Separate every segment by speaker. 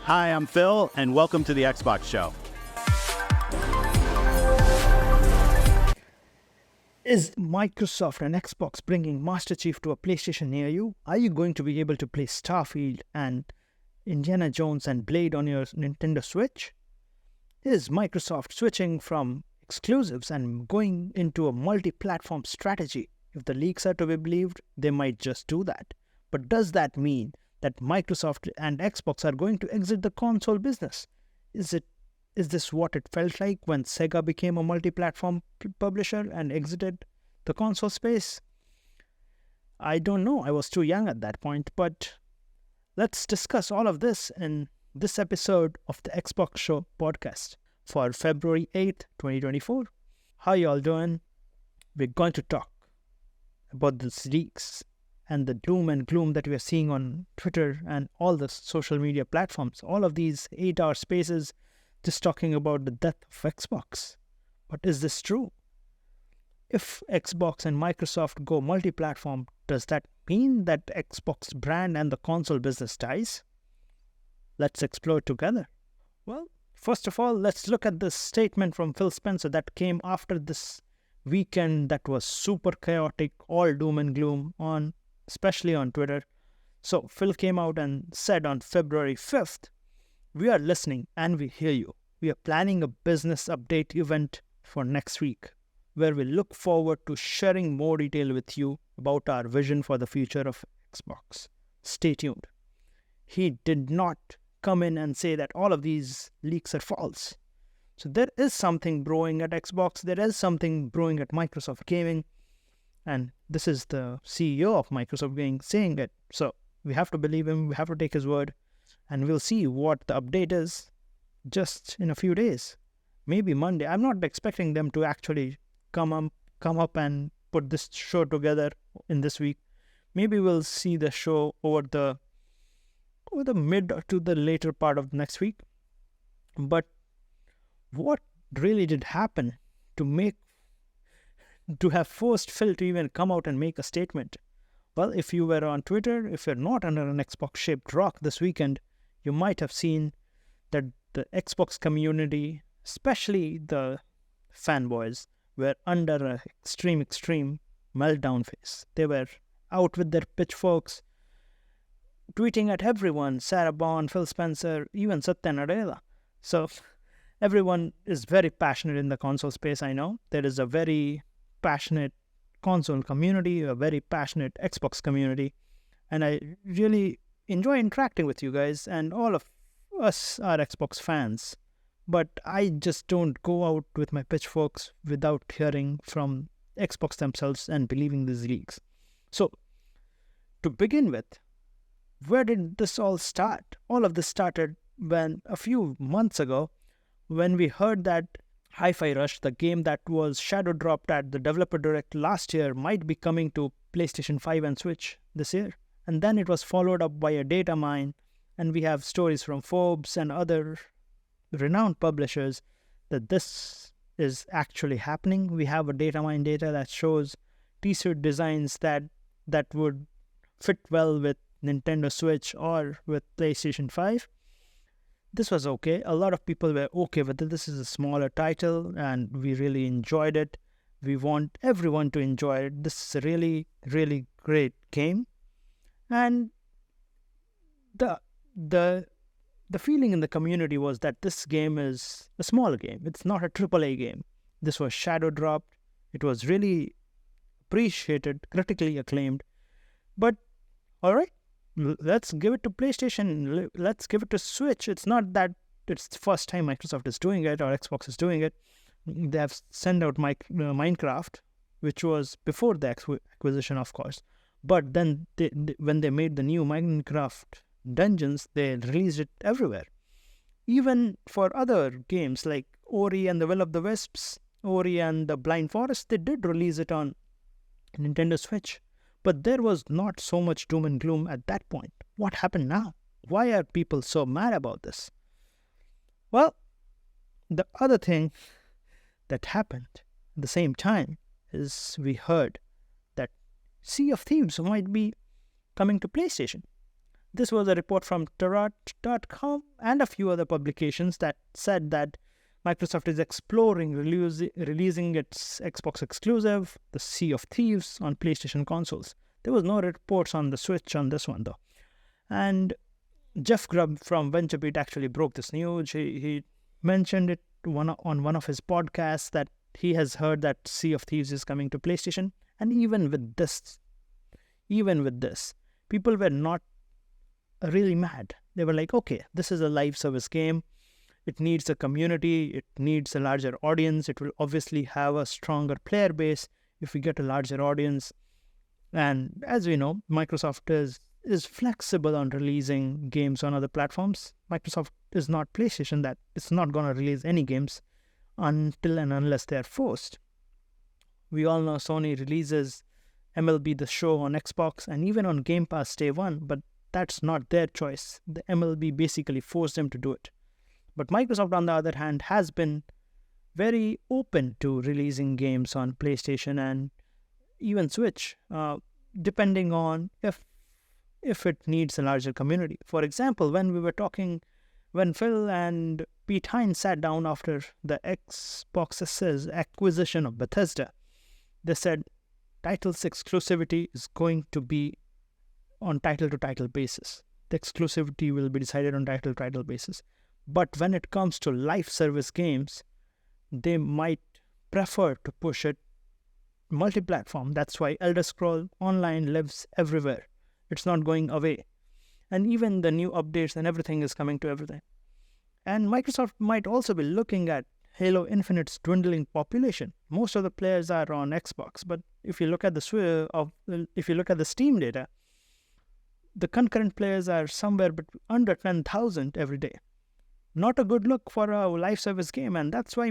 Speaker 1: Hi, I'm Phil, and welcome to the Xbox Show.
Speaker 2: Is Microsoft and Xbox bringing Master Chief to a PlayStation near you? Are you going to be able to play Starfield and Indiana Jones and Blade on your Nintendo Switch? Is Microsoft switching from exclusives and going into a multi-platform strategy? If the leaks are to be believed, they might just do that. But does that mean that Microsoft and Xbox are going to exit the console business? Is this what it felt like when Sega became a multi-platform publisher and exited the console space? I don't know. I was too young at that point, but let's discuss all of this in this episode of the Xbox Show podcast for February 8th, 2024. How y'all doing? We're going to talk about these leaks and the doom and gloom that we are seeing on Twitter and all the social media platforms. All of these 8-hour spaces just talking about the death of Xbox. But is this true? If Xbox and Microsoft go multi-platform, does that mean that Xbox brand and the console business dies? Let's explore together. Well, first of all, let's look at this statement from Phil Spencer that came after this weekend that was super chaotic, all doom and gloom, especially on Twitter. So Phil came out and said on February 5th, "We are listening and we hear you. We are planning a business update event for next week, where we look forward to sharing more detail with you about our vision for the future of Xbox. Stay tuned." He did not come in and say that all of these leaks are false. So there is something brewing at Xbox, there is something brewing at Microsoft Gaming, and this is the CEO of Microsoft Gaming saying it. So we have to believe him, we have to take his word. And we'll see what the update is just in a few days. Maybe Monday. I'm not expecting them to actually come up and put this show together in this week. Maybe we'll see the show over the mid to the later part of next week. But what really did happen to have forced Phil to even come out and make a statement? Well, if you were on Twitter, if you're not under an Xbox-shaped rock this weekend, you might have seen that the Xbox community, especially the fanboys, were under an extreme meltdown phase. They were out with their pitchforks, tweeting at everyone, Sarah Bond, Phil Spencer, even Satya Nadella. So everyone is very passionate in the console space, I know. There is a very passionate console community, a very passionate Xbox community, and I really enjoy interacting with you guys, and all of us are Xbox fans, but I just don't go out with my pitchforks without hearing from Xbox themselves and believing these leaks. So to begin with, where did this all start? All of this started when a few months ago, when we heard that Hi-Fi Rush, the game that was shadow dropped at the Developer Direct last year, might be coming to PlayStation 5 and Switch this year. And then it was followed up by a data mine, and we have stories from Forbes and other renowned publishers that this is actually happening. We have a data mine data that shows t-shirt designs that would fit well with Nintendo Switch or with PlayStation 5. This was okay. A lot of people were okay with it. This is a smaller title and we really enjoyed it. We want everyone to enjoy it. This is a really, really great game. And the feeling in the community was that this game is a small game. It's not a AAA game. This was shadow dropped. It was really appreciated, critically acclaimed. But all right, let's give it to PlayStation. Let's give it to Switch. It's not that it's the first time Microsoft is doing it or Xbox is doing it. They have sent out Minecraft, which was before the acquisition, of course. But then when they made the new Minecraft dungeons, they released it everywhere. Even for other games like Ori and the Will of the Wisps, Ori and the Blind Forest, they did release it on Nintendo Switch. But there was not so much doom and gloom at that point. What happened now? Why are people so mad about this? Well, the other thing that happened at the same time is we heard that Sea of Thieves might be coming to PlayStation. This was a report from Tarot.com and a few other publications that said that Microsoft is exploring releasing its Xbox exclusive, the Sea of Thieves, on PlayStation consoles. There was no reports on the Switch on this one though. And Jeff Grubb from VentureBeat actually broke this news. He mentioned it on one of his podcasts that he has heard that Sea of Thieves is coming to PlayStation. And even with this, people were not really mad. They were like, okay, this is a live service game. It needs a community. It needs a larger audience. It will obviously have a stronger player base if we get a larger audience. And as we know, Microsoft is flexible on releasing games on other platforms. Microsoft is not PlayStation that it's not going to release any games until and unless they're forced. We all know Sony releases MLB The Show on Xbox and even on Game Pass Day 1, but that's not their choice. The MLB basically forced them to do it. But Microsoft, on the other hand, has been very open to releasing games on PlayStation and even Switch, depending on if it needs a larger community. For example, when Phil and Pete Hines sat down after the Xbox's acquisition of Bethesda, they said title's exclusivity is going to be on title-to-title basis. The exclusivity will be decided on title-to-title basis. But when it comes to live service games, they might prefer to push it multi-platform. That's why Elder Scrolls Online lives everywhere. It's not going away. And even the new updates and everything is coming to everything. And Microsoft might also be looking at Halo Infinite's dwindling population. Most of the players are on Xbox, but if you look at the Steam data, the concurrent players are somewhere under 10,000 every day. Not a good look for a live service game, and that's why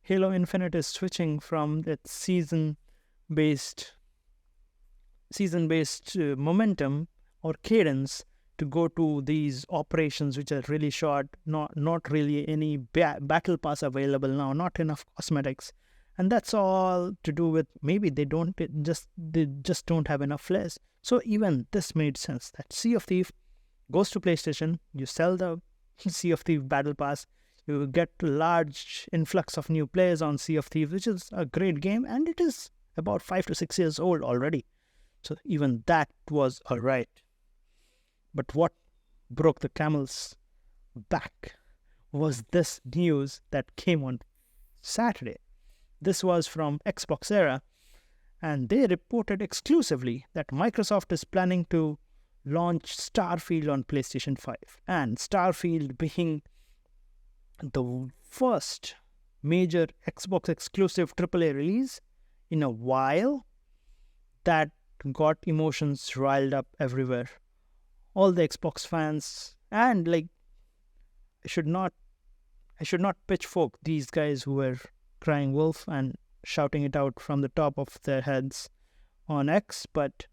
Speaker 2: Halo Infinite is switching from its season-based momentum or cadence to go to these operations which are really short, not really any battle pass available now, not enough cosmetics, and that's all to do with maybe they just don't have enough flares. So even this made sense that Sea of Thieves goes to PlayStation. You sell the Sea of Thieves Battle Pass. You get a large influx of new players on Sea of Thieves, which is a great game, and it is about 5 to 6 years old already. So even that was alright. But what broke the camel's back was this news that came on Saturday. This was from Xbox Era, and they reported exclusively that Microsoft is planning to launch Starfield on PlayStation 5. And Starfield being the first major Xbox exclusive AAA release in a while, that got emotions riled up everywhere. All the Xbox fans, and I should not pitchfork these guys who were crying wolf and shouting it out from the top of their heads on X, but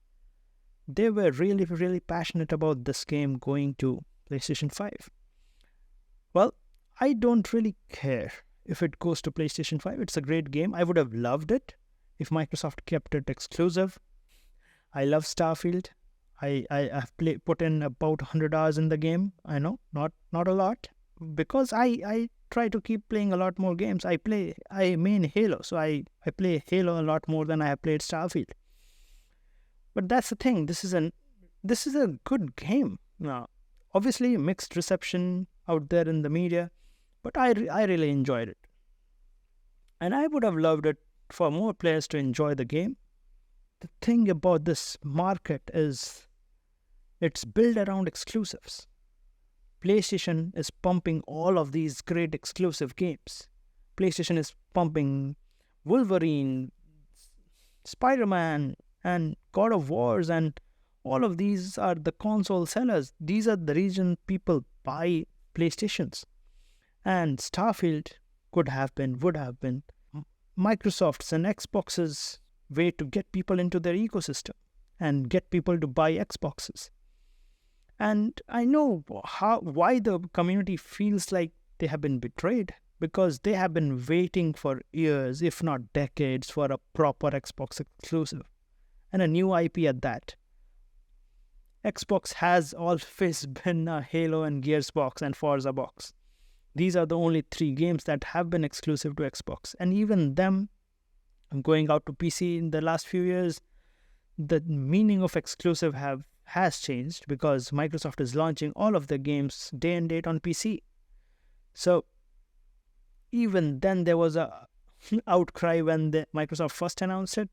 Speaker 2: they were really, really passionate about this game going to PlayStation 5. Well, I don't really care if it goes to PlayStation 5. It's a great game. I would have loved it if Microsoft kept it exclusive. I love Starfield. I have put in about 100 hours in the game. I know, not a lot, because I try to keep playing a lot more games. I main Halo, so I play Halo a lot more than I have played Starfield. But that's the thing. This is a good game. Now, obviously, mixed reception out there in the media, but I really enjoyed it, and I would have loved it for more players to enjoy the game. The thing about this market is it's built around exclusives. PlayStation is pumping all of these great exclusive games. PlayStation is pumping Wolverine, Spider-Man, and God of Wars, and all of these are the console sellers. These are the reason people buy PlayStations. And Starfield would have been Microsoft's and Xbox's way to get people into their ecosystem and get people to buy Xboxes. And I know why the community feels like they have been betrayed, because they have been waiting for years, if not decades, for a proper Xbox exclusive and a new IP at that. Xbox has always been a Halo and Gears box and Forza box. These are the only three games that have been exclusive to Xbox. And even them going out to PC in the last few years, the meaning of exclusive has changed because Microsoft is launching all of their games day and date on PC. So even then there was a outcry when Microsoft first announced it.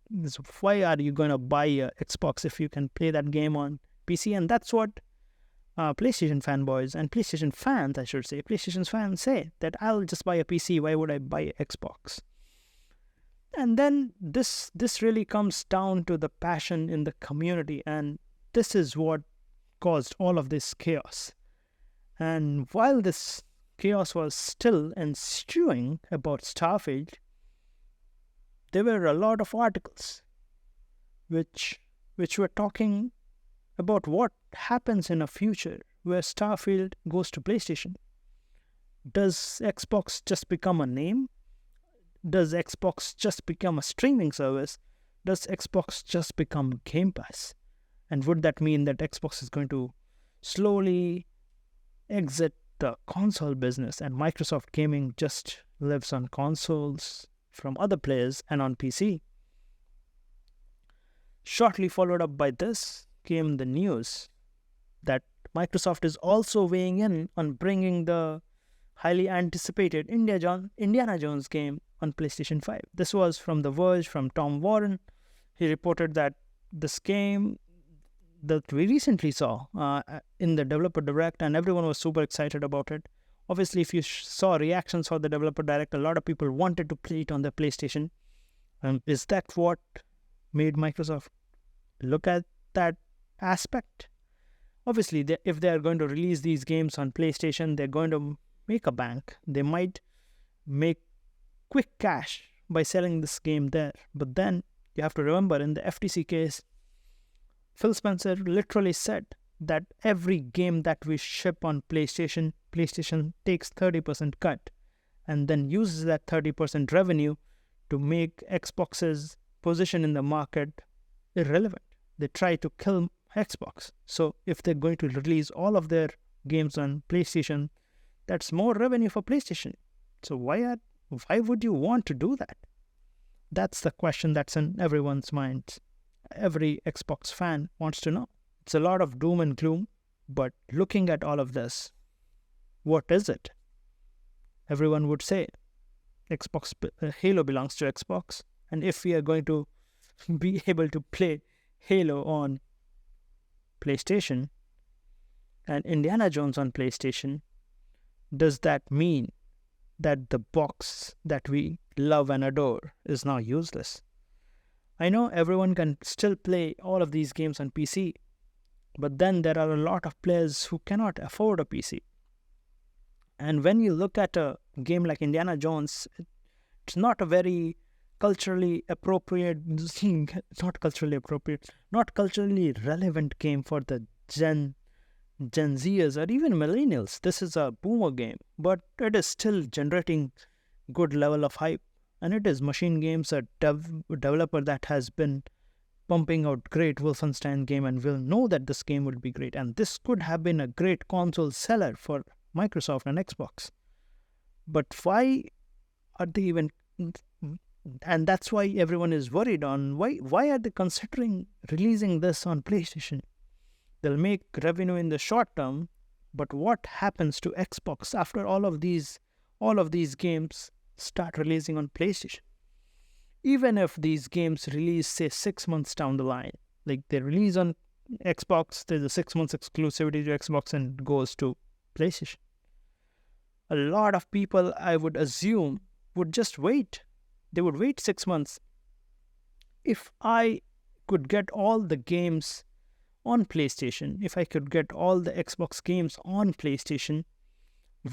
Speaker 2: Why are you going to buy a Xbox if you can play that game on PC? And that's what PlayStation fanboys and PlayStation fans, I should say, PlayStation fans say, that I'll just buy a PC. Why would I buy an Xbox? And then this really comes down to the passion in the community, and this is what caused all of this chaos. And while this chaos was still ensuing about Starfield, there were a lot of articles which were talking about what happens in a future where Starfield goes to PlayStation. Does Xbox just become a name? Does Xbox just become a streaming service? Does Xbox just become Game Pass? And would that mean that Xbox is going to slowly exit the console business and Microsoft gaming just lives on consoles from other players and on PC? Shortly followed up by this came the news that Microsoft is also weighing in on bringing the highly anticipated Indiana Jones game on PlayStation 5. This was from The Verge, from Tom Warren. He reported that this game that we recently saw in the developer direct, and everyone was super excited about it. Obviously, if you saw reactions for the developer direct, a lot of people wanted to play it on the PlayStation. Is that what made Microsoft look at that aspect? Obviously, if they are going to release these games on PlayStation, they're going to make a bank. They might make quick cash by selling this game there. But then you have to remember, in the FTC case, Phil Spencer literally said that every game that we ship on PlayStation takes 30% cut and then uses that 30% revenue to make Xbox's position in the market irrelevant. They try to kill Xbox. So if they're going to release all of their games on PlayStation, that's more revenue for PlayStation. So why would you want to do that? That's the question that's in everyone's minds. Every Xbox fan wants to know. It's a lot of doom and gloom, but looking at all of this, what is it? Everyone would say Halo belongs to Xbox, and if we are going to be able to play Halo on PlayStation and Indiana Jones on PlayStation, does that mean that the box that we love and adore is now useless? I know everyone can still play all of these games on PC, but then there are a lot of players who cannot afford a PC. And when you look at a game like Indiana Jones, it's not a very culturally relevant game for the Gen Zers or even millennials. This is a boomer game, but it is still generating good level of hype. And it is Machine Games, a developer that has been pumping out great Wolfenstein game and will know that this game will be great. And this could have been a great console seller for Microsoft and Xbox. But why are they even... And that's why everyone is worried on why are they considering releasing this on PlayStation? They'll make revenue in the short term, but what happens to Xbox after all of these games start releasing on PlayStation? Even if these games release, say, 6 months down the line, like they release on Xbox, there's a 6 months exclusivity to Xbox and goes to PlayStation. A lot of people, I would assume, would just wait. They would wait 6 months. If I could get all the games on PlayStation, if I could get all the Xbox games on PlayStation,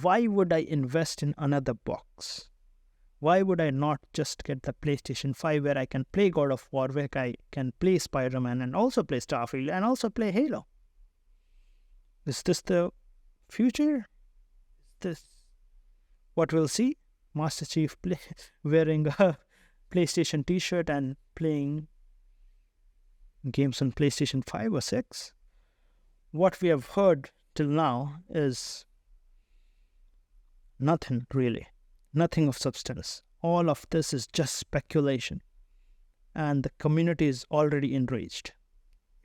Speaker 2: why would I invest in another box? Why would I not just get the PlayStation 5 where I can play God of War, where I can play Spider-Man and also play Starfield and also play Halo? Is this the future? Is this what we'll see? Master Chief wearing a PlayStation t-shirt and playing games on PlayStation 5 or 6? what we have heard till now is nothing really, nothing of substance. All of this is just speculation, and the community is already enraged.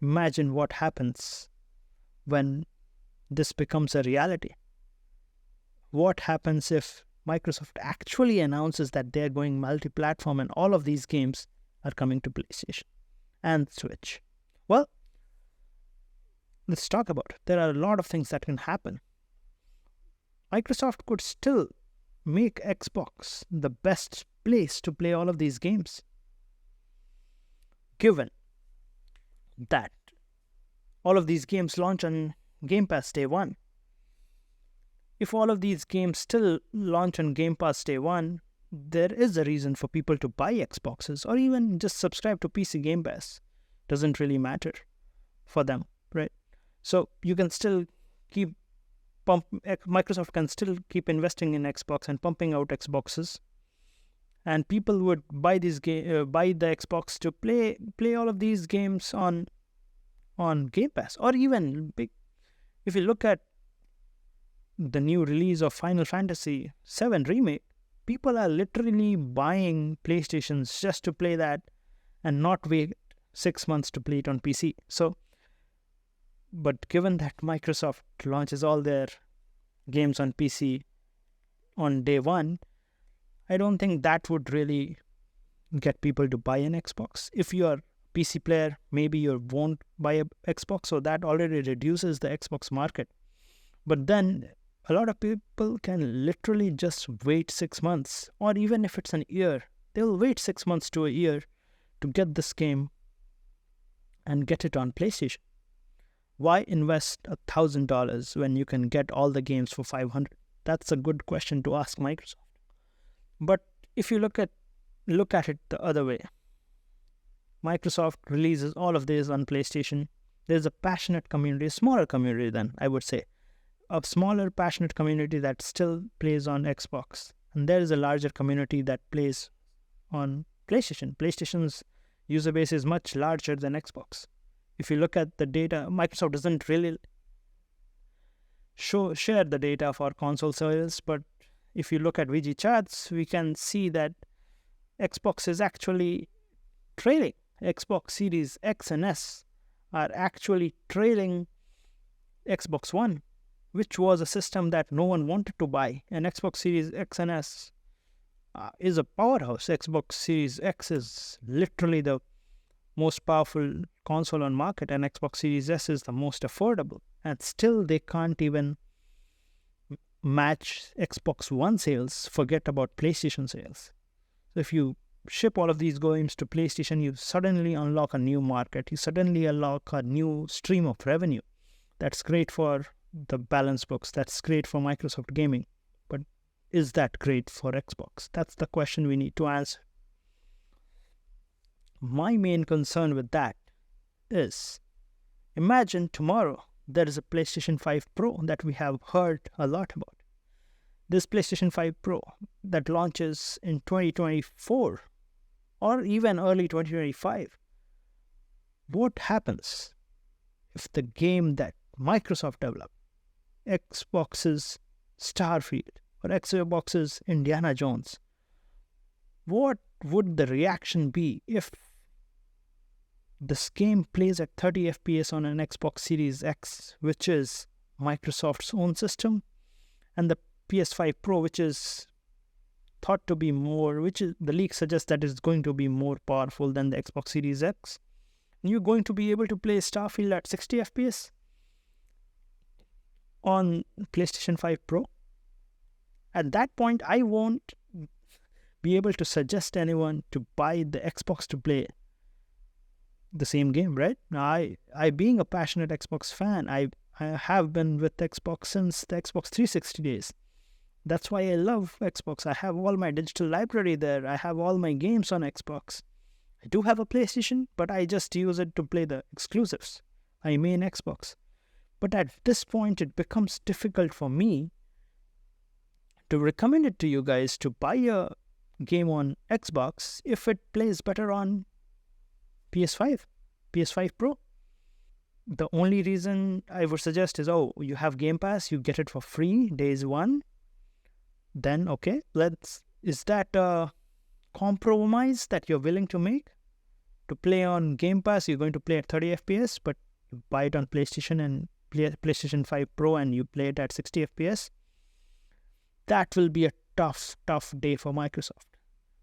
Speaker 2: Imagine what happens when this becomes a reality. What happens if Microsoft actually announces that they're going multi-platform and all of these games are coming to PlayStation and Switch? Well, let's talk about it. There are a lot of things that can happen. Microsoft could still make Xbox the best place to play all of these games, given that all of these games launch on Game Pass day one. If all of these games still launch on Game Pass day one, there is a reason for people to buy Xboxes or even just subscribe to PC Game Pass. Doesn't really matter for them, right? So you can still keep Microsoft can still keep investing in Xbox and pumping out Xboxes, and people would buy buy the Xbox to play all of these games on Game Pass. Or even if you look at the new release of Final Fantasy VII Remake, people are literally buying PlayStations just to play that and not wait 6 months to play it on PC. So, but given that Microsoft launches all their games on PC on day one, I don't think that would really get people to buy an Xbox. If you're a PC player, maybe you won't buy an Xbox, so that already reduces the Xbox market. But then a lot of people can literally just wait 6 months, or even if it's an year, they'll wait 6 months to a year to get this game and get it on PlayStation. Why invest $1,000 when you can get all the games for $500? That's a good question to ask Microsoft. But if you look at it the other way, Microsoft releases all of this on PlayStation. There's a passionate community, a smaller community then, I would say. A smaller, passionate community that still plays on Xbox. And there is a larger community that plays on PlayStation. PlayStation's user base is much larger than Xbox. If you look at the data, Microsoft doesn't really share the data for console sales, but if you look at VG charts, we can see that Xbox is actually trailing. Xbox Series X and S are actually trailing Xbox One, which was a system that no one wanted to buy. And Xbox Series X and S is a powerhouse. Xbox Series X is literally the most powerful console on market, and Xbox Series S is the most affordable. And still they can't even match Xbox One sales, forget about PlayStation sales. So if you ship all of these games to PlayStation, you suddenly unlock a new market. You suddenly unlock a new stream of revenue. That's great for the balance books. That's great for Microsoft Gaming. But is that great for Xbox? That's the question we need to answer. My main concern with that is, imagine tomorrow there is a PlayStation 5 Pro that we have heard a lot about. This PlayStation 5 Pro that launches in 2024 or even early 2025. What happens if the game that Microsoft developed, Xbox's Starfield or Xbox's Indiana Jones, what would the reaction be if this game plays at 30 FPS on an Xbox Series X, which is Microsoft's own system, and the PS5 Pro, which is thought to be more, the leak suggests that it's going to be more powerful than the Xbox Series X. You're going to be able to play Starfield at 60 FPS on PlayStation 5 Pro. At that point, I won't be able to suggest anyone to buy the Xbox to play the same game, right? I being a passionate Xbox fan, I have been with Xbox since the Xbox 360 days. That's why I love Xbox. I have all my digital library there. I have all my games on Xbox. I do have a PlayStation, but I just use it to play the exclusives. I main Xbox. But at this point, it becomes difficult for me to recommend it to you guys to buy a game on Xbox if it plays better on PS5 Pro. The only reason I would suggest is, you have Game Pass, you get it for free days one. Then, okay, is that a compromise that you're willing to make? To play on Game Pass, you're going to play at 30 FPS, but you buy it on PlayStation and PlayStation 5 Pro and you play it at 60 FPS. That will be a tough day for Microsoft.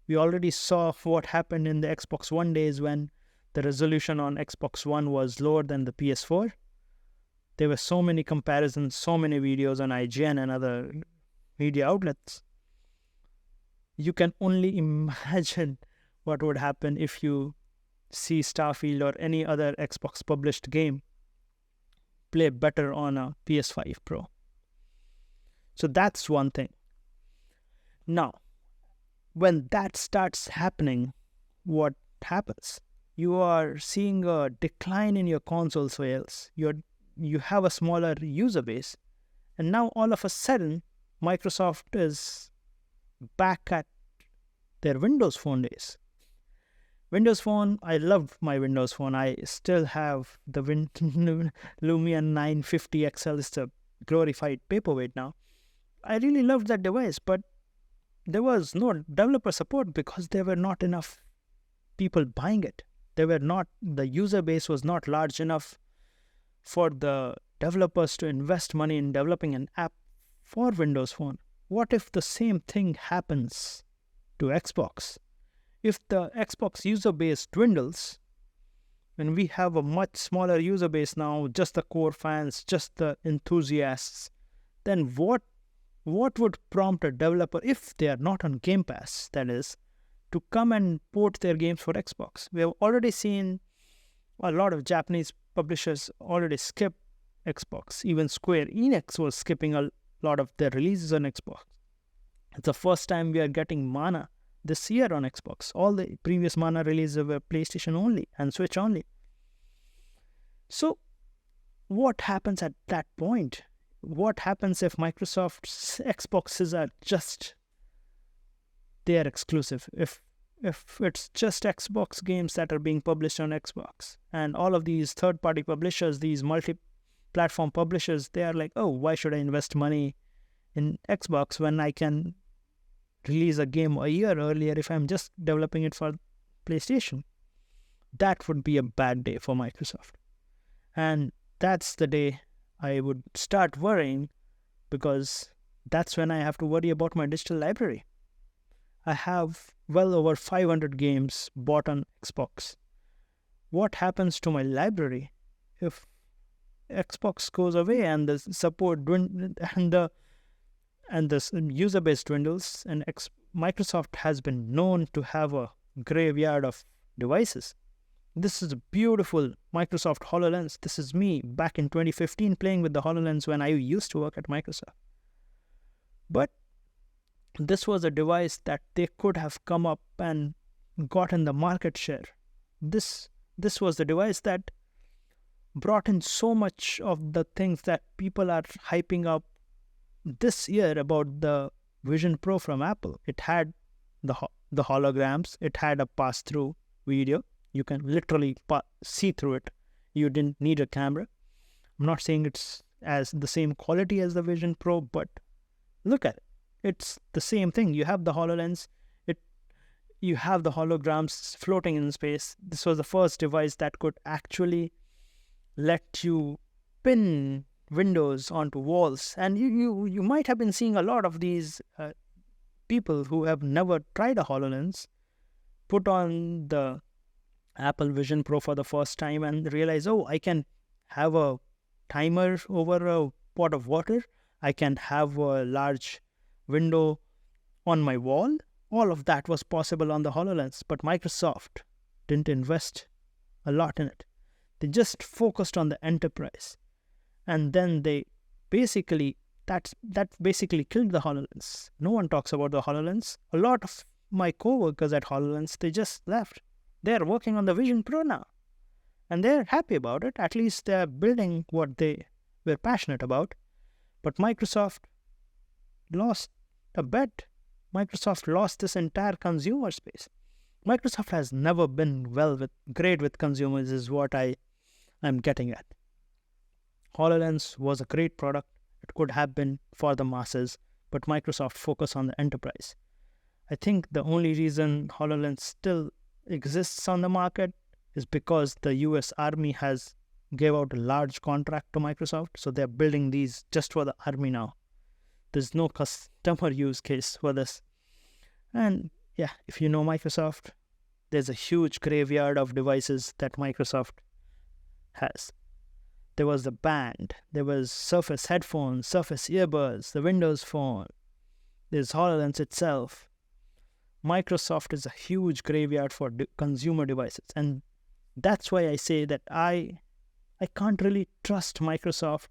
Speaker 2: We already saw what happened in the Xbox One days when the resolution on Xbox One was lower than the PS4. There were so many comparisons, so many videos on IGN and other media outlets. You can only imagine what would happen if you see Starfield or any other Xbox published game play better on a PS5 Pro. So that's one thing. Now, when that starts happening, what happens? You are seeing a decline in your console sales. You have a smaller user base. And now all of a sudden, Microsoft is back at their Windows Phone days. Windows Phone, I loved my Windows Phone. I still have the Lumia 950 XL. It's a glorified paperweight now. I really loved that device, but there was no developer support because there were not enough people buying it. The user base was not large enough for the developers to invest money in developing an app for Windows Phone. What if the same thing happens to Xbox? If the Xbox user base dwindles, and we have a much smaller user base now, just the core fans, just the enthusiasts, then what would prompt a developer, if they are not on Game Pass, that is, to come and port their games for Xbox? We have already seen a lot of Japanese publishers already skip Xbox. Even Square Enix was skipping a lot of their releases on Xbox. It's the first time we are getting Mana this year on Xbox. All the previous Mana releases were PlayStation only and Switch only. So what happens at that point? What happens if Microsoft's Xboxes are just their exclusive? If it's just Xbox games that are being published on Xbox, and all of these third-party publishers, these multi-platform publishers, they are like, why should I invest money in Xbox when I can release a game a year earlier if I'm just developing it for PlayStation? That would be a bad day for Microsoft. And that's the day I would start worrying, because that's when I have to worry about my digital library. I have well over 500 games bought on Xbox. What happens to my library if Xbox goes away and the support and the user base dwindles? And Microsoft has been known to have a graveyard of devices. This is a beautiful Microsoft HoloLens. This is me back in 2015 playing with the HoloLens when I used to work at Microsoft. But this was a device that they could have come up and gotten the market share. This was the device that brought in so much of the things that people are hyping up this year about the Vision Pro from Apple. It had the holograms. It had a pass-through video. You can literally see through it. You didn't need a camera. I'm not saying it's as the same quality as the Vision Pro, but look at it. It's the same thing. You have the HoloLens. You have the holograms floating in space. This was the first device that could actually let you pin windows onto walls. And you might have been seeing a lot of these people who have never tried a HoloLens put on the Apple Vision Pro for the first time and realize, I can have a timer over a pot of water. I can have a large window on my wall. All of that was possible on the HoloLens, but Microsoft didn't invest a lot in it. They just focused on the enterprise. And then that basically killed the HoloLens. No one talks about the HoloLens. A lot of my co-workers at HoloLens, they just left. They're working on the Vision Pro now. And they're happy about it. At least they're building what they were passionate about. But Microsoft lost a bet. Microsoft lost this entire consumer space. Microsoft has never been great with consumers, is what I'm getting at. HoloLens was a great product. It could have been for the masses, but Microsoft focused on the enterprise. I think the only reason HoloLens still exists on the market is because the US Army has gave out a large contract to Microsoft, so they're building these just for the Army now. There's no customer use case for this. And yeah, if you know Microsoft, there's a huge graveyard of devices that Microsoft has. There was the Band, there was Surface headphones, Surface earbuds, the Windows Phone, there's HoloLens itself. Microsoft is a huge graveyard for consumer devices, and that's why I say that I can't really trust Microsoft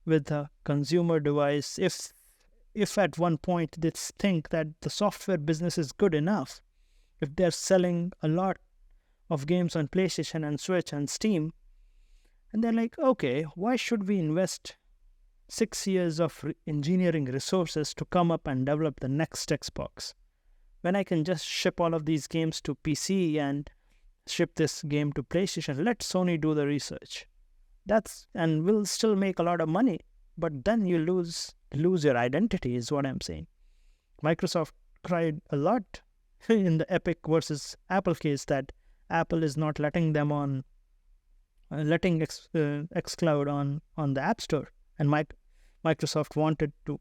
Speaker 2: with a consumer device if at one point they think that the software business is good enough, if they're selling a lot of games on PlayStation and Switch and Steam, and they're like, okay, why should we invest 6 years of engineering resources to come up and develop the next Xbox when I can just ship all of these games to PC and ship this game to PlayStation? Let Sony do the research. And we'll still make a lot of money, but then you lose your identity, is what I'm saying. Microsoft cried a lot in the Epic versus Apple case that Apple is not letting them on, letting xCloud on the App Store, and Microsoft wanted to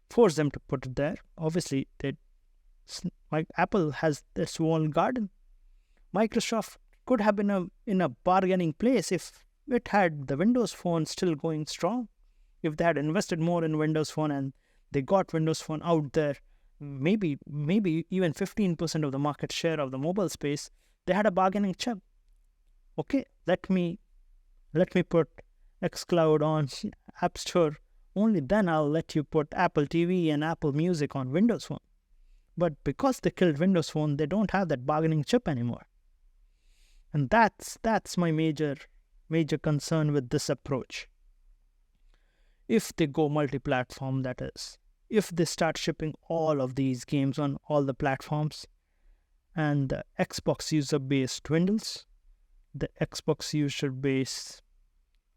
Speaker 2: force them to put it there. Obviously, Apple has this walled garden. Microsoft could have been in a bargaining place if it had the Windows Phone still going strong. If they had invested more in Windows Phone and they got Windows Phone out there, maybe even 15% of the market share of the mobile space, they had a bargaining chip. Okay, let me put xCloud on App Store. Only then I'll let you put Apple TV and Apple Music on Windows Phone. But because they killed Windows Phone, they don't have that bargaining chip anymore. And that's my major concern with this approach. If they go multi-platform, that is, if they start shipping all of these games on all the platforms and the Xbox user base dwindles, the Xbox user base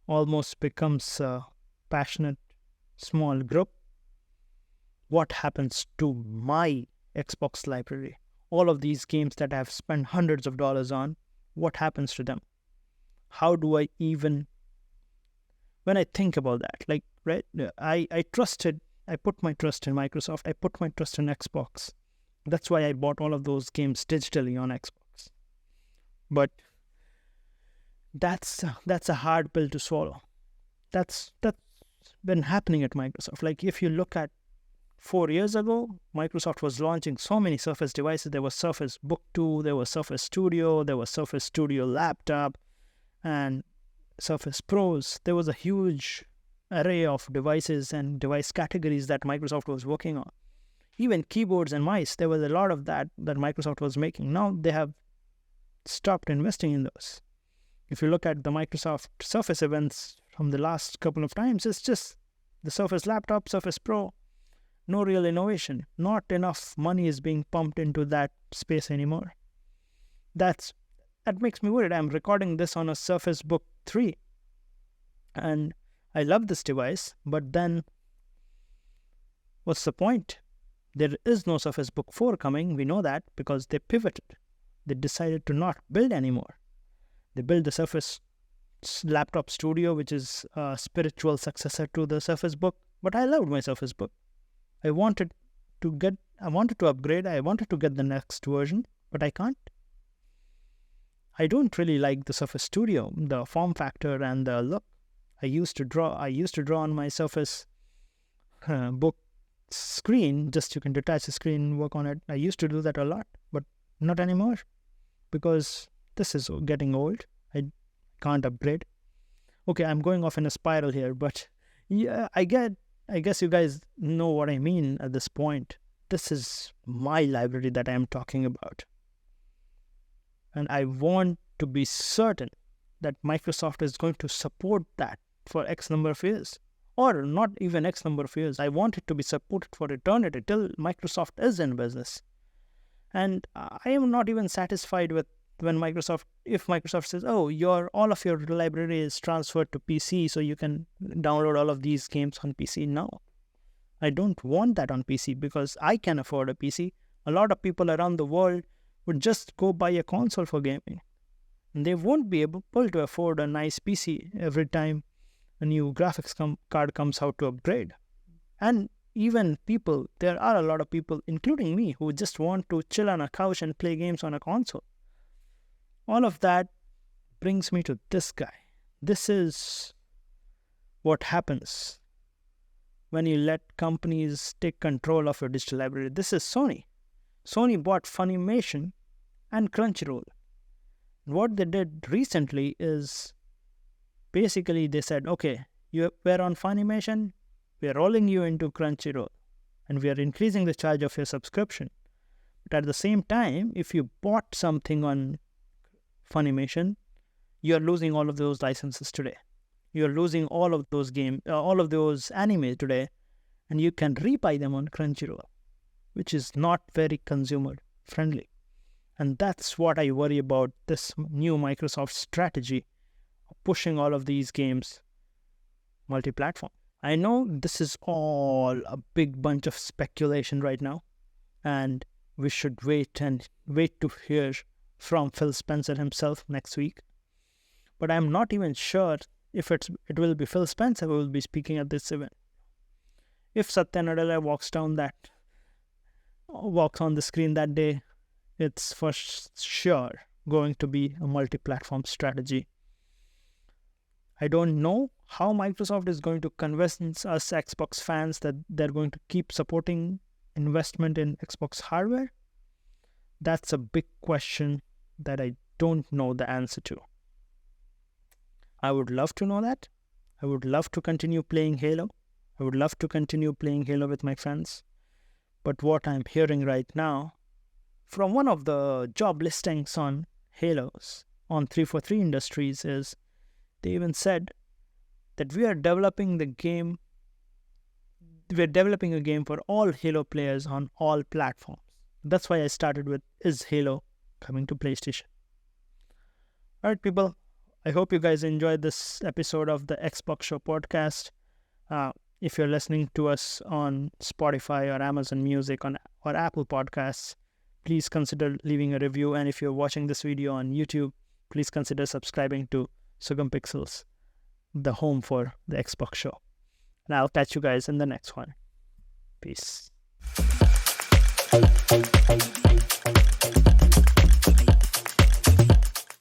Speaker 2: almost becomes a passionate small group, what happens to my Xbox library? All of these games that I've spent hundreds of dollars on, what happens to them? How do I even, when I think about that, like, right, I put my trust in Microsoft, I put my trust in Xbox. That's why I bought all of those games digitally on Xbox. But that's a hard pill to swallow. That's been happening at Microsoft. Like, if you look at 4 years ago, Microsoft was launching so many Surface devices. There was Surface Book 2, there was Surface Studio, there was Surface Studio Laptop, and Surface Pros. There was a huge array of devices and device categories that Microsoft was working on. Even keyboards and mice, there was a lot of that Microsoft was making. Now they have stopped investing in those. If you look at the Microsoft Surface events from the last couple of times, it's just the Surface Laptop, Surface Pro. No real innovation. Not enough money is being pumped into that space anymore. That makes me worried. I'm recording this on a Surface Book 3. And I love this device, but then what's the point? There is no Surface Book 4 coming. We know that because they pivoted. They decided to not build anymore. They built the Surface Laptop Studio, which is a spiritual successor to the Surface Book. But I loved my Surface Book. I wanted to upgrade. I wanted to get the next version, but I can't. I don't really like the Surface Studio, the form factor and the look. I used to draw on my Surface Book screen. Just you can detach the screen and work on it. I used to do that a lot, but not anymore because this is getting old. I can't upgrade. Okay, I'm going off in a spiral here, but yeah, I guess you guys know what I mean at this point. This is my library that I'm talking about. And I want to be certain that Microsoft is going to support that for X number of years. Or not even X number of years. I want it to be supported for eternity till Microsoft is in business. And I am not even satisfied with if Microsoft says, oh, all of your library is transferred to PC, so you can download all of these games on PC. No, I don't want that on PC because I can afford a PC. A lot of people around the world would just go buy a console for gaming. And they won't be able to afford a nice PC every time a new graphics card comes out to upgrade. And even there are a lot of people, including me, who just want to chill on a couch and play games on a console. All of that brings me to this guy. This is what happens when you let companies take control of your digital library. This is Sony. Sony bought Funimation and Crunchyroll. What they did recently is basically they said, okay, we're on Funimation, we're rolling you into Crunchyroll, and we are increasing the charge of your subscription. But at the same time, if you bought something on Funimation, you're losing all of those licenses today. You're losing all of those all of those anime today, and you can rebuy them on Crunchyroll, which is not very consumer friendly. And that's what I worry about, this new Microsoft strategy of pushing all of these games multi-platform. I know this is all a big bunch of speculation right now, and we should wait to hear from Phil Spencer himself next week. But I'm not even sure if it will be Phil Spencer who will be speaking at this event. If Satya Nadella walks on the screen that day, it's for sure going to be a multi-platform strategy. I don't know how Microsoft is going to convince us Xbox fans that they're going to keep supporting investment in Xbox hardware. That's a big question that I don't know the answer to. I would love to know that. I would love to continue playing Halo. I would love to continue playing Halo with my friends. But what I'm hearing right now from one of the job listings on Halos on 343 Industries is they even said that we are developing a game for all Halo players on all platforms. That's why I started with, is Halo coming to PlayStation? Alright, people, I hope you guys enjoyed this episode of the Xbox Show podcast. If you're listening to us on Spotify or Amazon Music or Apple Podcasts, please consider leaving a review. And if you're watching this video on YouTube, please consider subscribing to Sugam Pixels, the home for the Xbox Show. And I'll catch you guys in the next one. Peace.